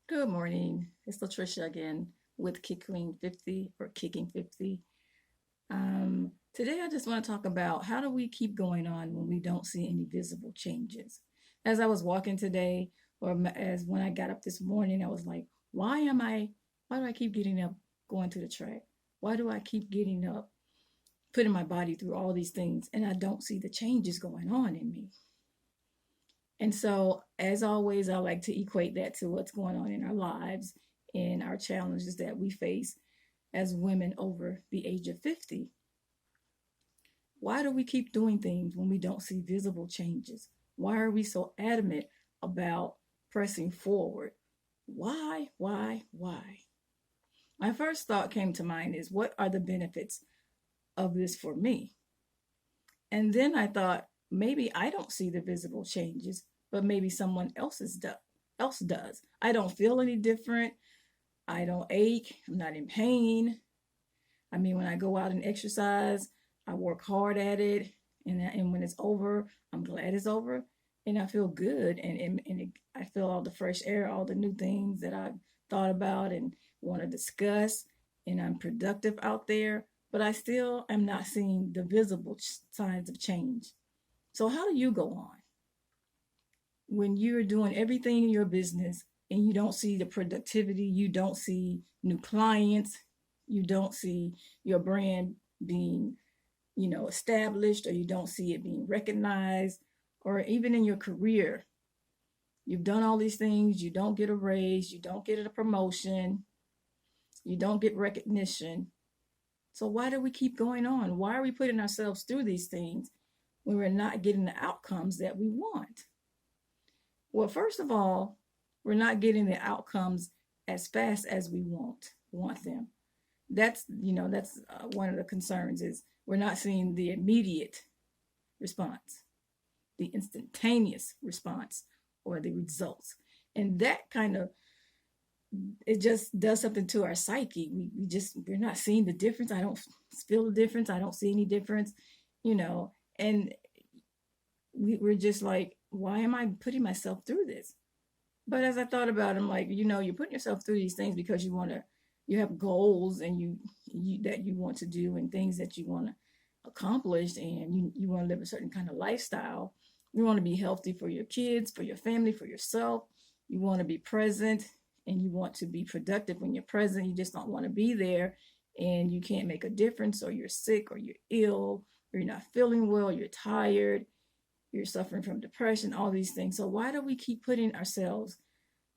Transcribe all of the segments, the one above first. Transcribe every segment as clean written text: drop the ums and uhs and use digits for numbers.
Good morning. It's Latricia again with Kick Queen 50 or Kicking 50. Today, I just want to talk about how do we keep going on when we don't see any visible changes. As I was walking today, as when I got up this morning, I was like, why do I keep getting up going to the track? Why do I keep getting up, putting my body through all these things, and I don't see the changes going on in me? And so, as always, I like to equate that to what's going on in our lives and our challenges that we face as women over the age of 50. Why do we keep doing things when we don't see visible changes? Why are we so adamant about pressing forward? Why? My first thought came to mind is what are the benefits of this for me? And then I thought maybe I don't see the visible changes, but maybe someone else does. I don't feel any different. I don't ache. I'm not in pain. I mean, when I go out and exercise, I work hard at it, and when it's over, I'm glad it's over, and I feel good, I feel all the fresh air, all the new things that I thought about and want to discuss, and I'm productive out there. But I still am not seeing the visible signs of change. So how do you go on when you're doing everything in your business and you don't see the productivity, you don't see new clients, you don't see your brand being, established, or you don't see it being recognized, or even in your career, you've done all these things, you don't get a raise, you don't get a promotion, you don't get recognition. So why do we keep going on? Why are we putting ourselves through these things when we're not getting the outcomes that we want? Well, first of all, we're not getting the outcomes as fast as we want them. That's one of the concerns is we're not seeing the immediate response, the instantaneous response, or the results, and that kind of it just does something to our psyche. We're not seeing the difference. I don't feel the difference. I don't see any difference, and we're just like, why am I putting myself through this? But as I thought about it, I'm like, you're putting yourself through these things because you have goals and you that you want to do and things that you want to accomplish, and you want to live a certain kind of lifestyle. You want to be healthy for your kids, for your family, for yourself. You want to be present and you want to be productive when you're present. You just don't want to be there and you can't make a difference, or you're sick, or you're ill, or you're not feeling well, you're tired, you're suffering from depression, all these things. So why do we keep putting ourselves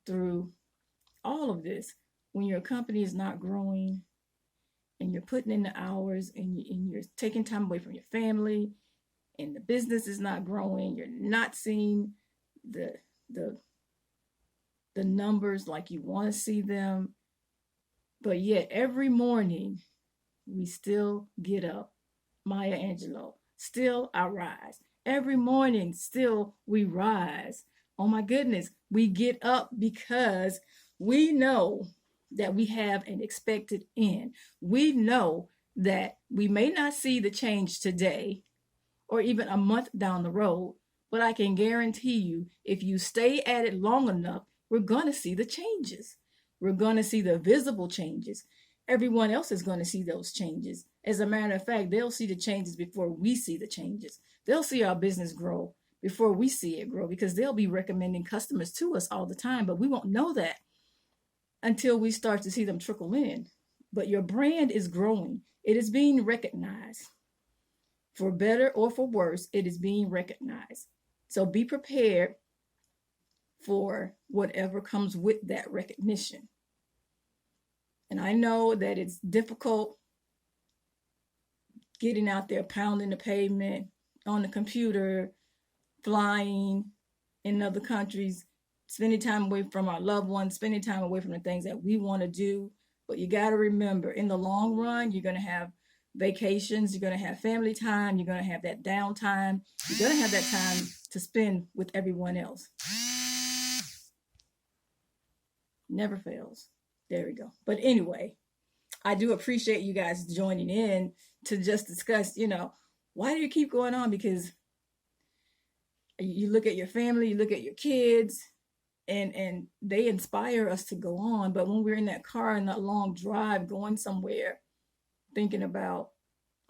through all of this when your company is not growing and you're putting in the hours and you're taking time away from your family and the business is not growing, you're not seeing the the the numbers like you want to see them, but yet every morning we still get up. Maya Angelou, still I rise. Every morning, still we rise. Oh my goodness, we get up because we know that we have an expected end. We know that we may not see the change today or even a month down the road, but I can guarantee you, if you stay at it long enough, we're going to see the changes. We're going to see the visible changes. Everyone else is going to see those changes. As a matter of fact, they'll see the changes before we see the changes. They'll see our business grow before we see it grow because they'll be recommending customers to us all the time, but we won't know that until we start to see them trickle in. But your brand is growing. It is being recognized. For better or for worse, it is being recognized. So be prepared for whatever comes with that recognition. And I know that it's difficult getting out there, pounding the pavement, on the computer, flying in other countries, spending time away from our loved ones, spending time away from the things that we want to do. But you got to remember, in the long run, you're going to have vacations, you're going to have family time, you're going to have that downtime, you're going to have that time to spend with everyone else. Never fails. There we go. But anyway, I do appreciate you guys joining in to just discuss, why do you keep going on? Because you look at your family, you look at your kids, and they inspire us to go on. But when we're in that car in that long drive going somewhere, thinking about,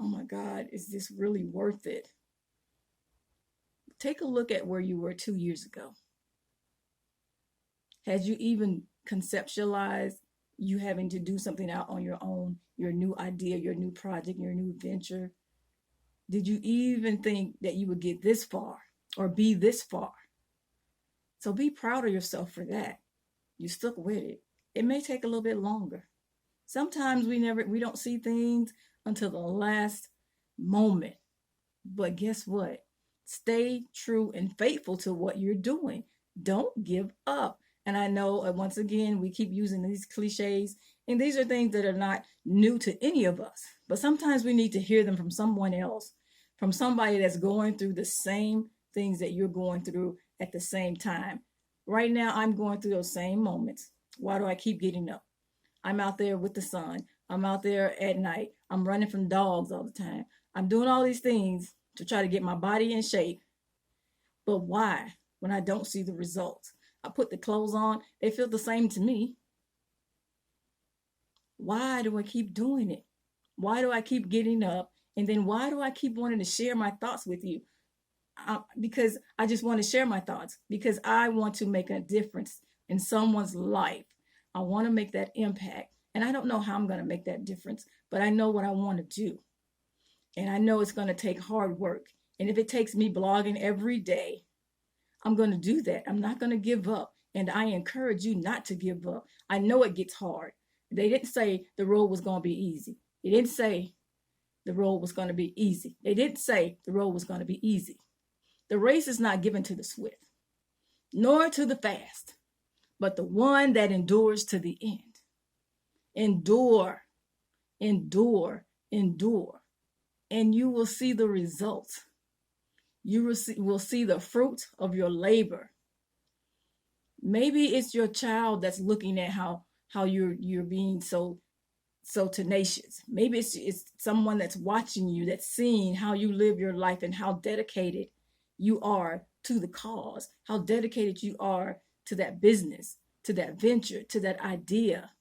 oh my God, is this really worth it? Take a look at where you were 2 years ago. Had you even conceptualized you having to do something out on your own, your new idea, your new project, your new venture? Did you even think that you would get this far or be this far? So be proud of yourself for that. You stuck with it. It may take a little bit longer. Sometimes we don't see things until the last moment. But guess what? Stay true and faithful to what you're doing. Don't give up. And I know, once again, we keep using these cliches, and these are things that are not new to any of us. But sometimes we need to hear them from someone else, from somebody that's going through the same things that you're going through at the same time. Right now, I'm going through those same moments. Why do I keep getting up? I'm out there with the sun. I'm out there at night. I'm running from dogs all the time. I'm doing all these things to try to get my body in shape. But why? When I don't see the results. I put the clothes on. They feel the same to me. Why do I keep doing it? Why do I keep getting up? And then why do I keep wanting to share my thoughts with you? Because I just want to share my thoughts. Because I want to make a difference in someone's life. I want to make that impact. And I don't know how I'm going to make that difference. But I know what I want to do. And I know it's going to take hard work. And if it takes me blogging every day, I'm going to do that. I'm not going to give up. And I encourage you not to give up. I know it gets hard. They didn't say the road was going to be easy. They didn't say the road was going to be easy. They didn't say the road was going to be easy. The race is not given to the swift, nor to the fast, but the one that endures to the end. Endure, endure, endure. And you will see the results. You will see the fruit of your labor. Maybe it's your child that's looking at how you're being so tenacious. Maybe it's someone that's watching you, that's seeing how you live your life and how dedicated you are to the cause, how dedicated you are to that business, to that venture, to that idea,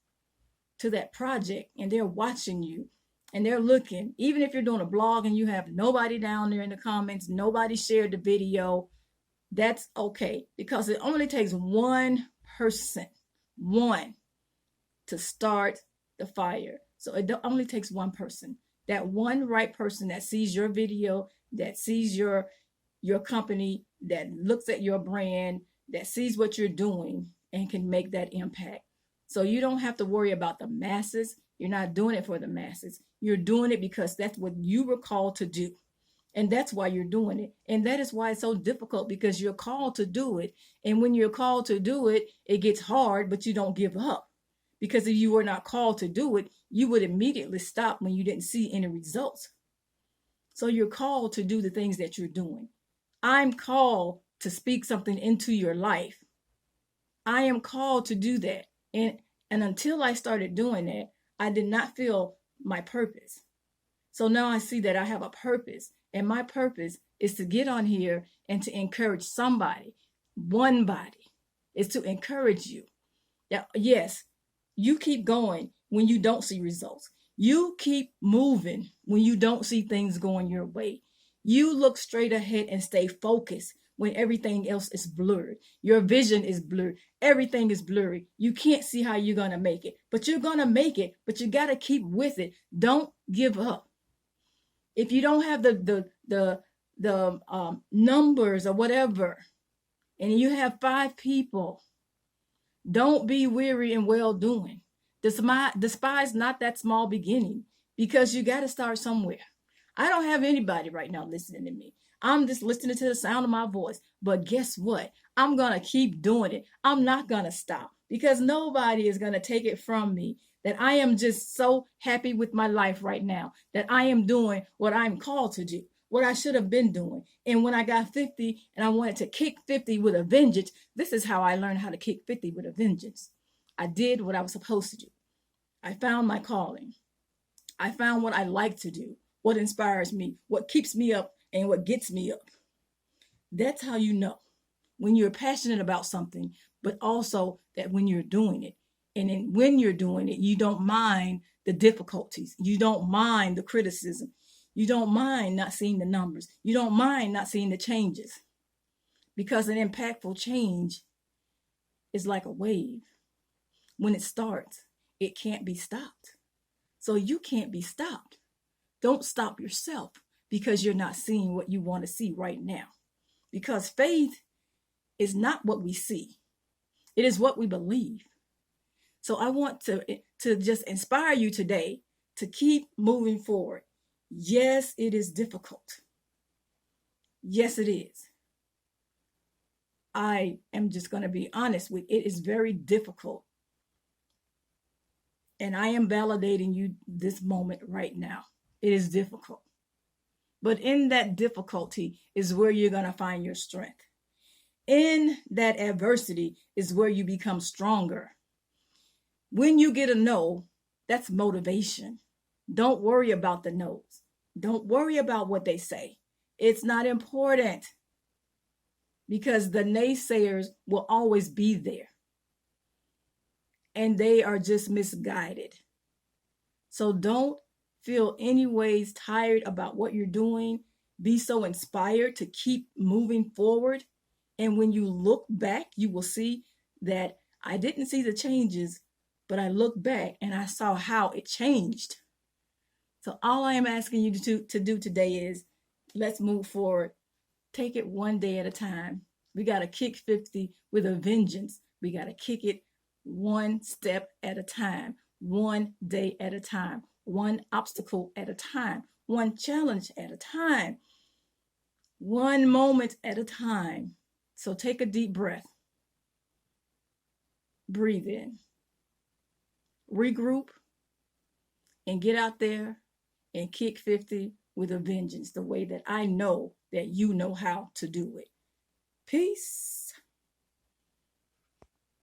to that project. And they're watching you. And they're looking, even if you're doing a blog and you have nobody down there in the comments, nobody shared the video, that's okay. Because it only takes one person, one, to start the fire. So it only takes one person. That one right person that sees your video, that sees your company, that looks at your brand, that sees what you're doing and can make that impact. So you don't have to worry about the masses. You're not doing it for the masses. You're doing it because that's what you were called to do. And that's why you're doing it. And that is why it's so difficult, because you're called to do it. And when you're called to do it, it gets hard, but you don't give up. Because if you were not called to do it, you would immediately stop when you didn't see any results. So you're called to do the things that you're doing. I'm called to speak something into your life. I am called to do that. And until I started doing that, I did not feel my purpose. So now I see that I have a purpose. And my purpose is to get on here and to encourage somebody, one body, is to encourage you. That, yes, you keep going when you don't see results. You keep moving when you don't see things going your way. You look straight ahead and stay focused when everything else is blurred. Your vision is blurred. Everything is blurry. You can't see how you're going to make it, but you're going to make it, but you got to keep with it. Don't give up. If you don't have the numbers or whatever, and you have 5 people, don't be weary in well doing. Despise not that small beginning, because you got to start somewhere. I don't have anybody right now listening to me. I'm just listening to the sound of my voice. But guess what? I'm going to keep doing it. I'm not going to stop, because nobody is going to take it from me. That I am just so happy with my life right now, that I am doing what I'm called to do, what I should have been doing. And when I got 50 and I wanted to kick 50 with a vengeance, this is how I learned how to kick 50 with a vengeance. I did what I was supposed to do. I found my calling. I found what I like to do, what inspires me, what keeps me up, and what gets me up. That's how you know when you're passionate about something, but also that when you're doing it, and then when you're doing it, you don't mind the difficulties. You don't mind the criticism. You don't mind not seeing the numbers. You don't mind not seeing the changes, because an impactful change is like a wave. When it starts, it can't be stopped. So you can't be stopped. Don't stop yourself because you're not seeing what you want to see right now. Because faith is not what we see. It is what we believe. So I want to just inspire you today to keep moving forward. Yes, it is difficult. Yes, it is. I am just going to be honest with it. It is very difficult. And I am validating you this moment right now. It is difficult. But in that difficulty is where you're going to find your strength. In that adversity is where you become stronger. When you get a no, that's motivation. Don't worry about the no's. Don't worry about what they say. It's not important, because the naysayers will always be there. And they are just misguided. So don't feel any ways tired about what you're doing. Be so inspired to keep moving forward. And when you look back, you will see that I didn't see the changes, but I looked back and I saw how it changed. So all I am asking you to do today is, let's move forward. Take it one day at a time. We got to kick 50 with a vengeance. We got to kick it one step at a time, one day at a time, one obstacle at a time, one challenge at a time, one moment at a time. So take a deep breath. Breathe in. Regroup and get out there and kick 50 with a vengeance, the way that I know that you know how to do it. Peace.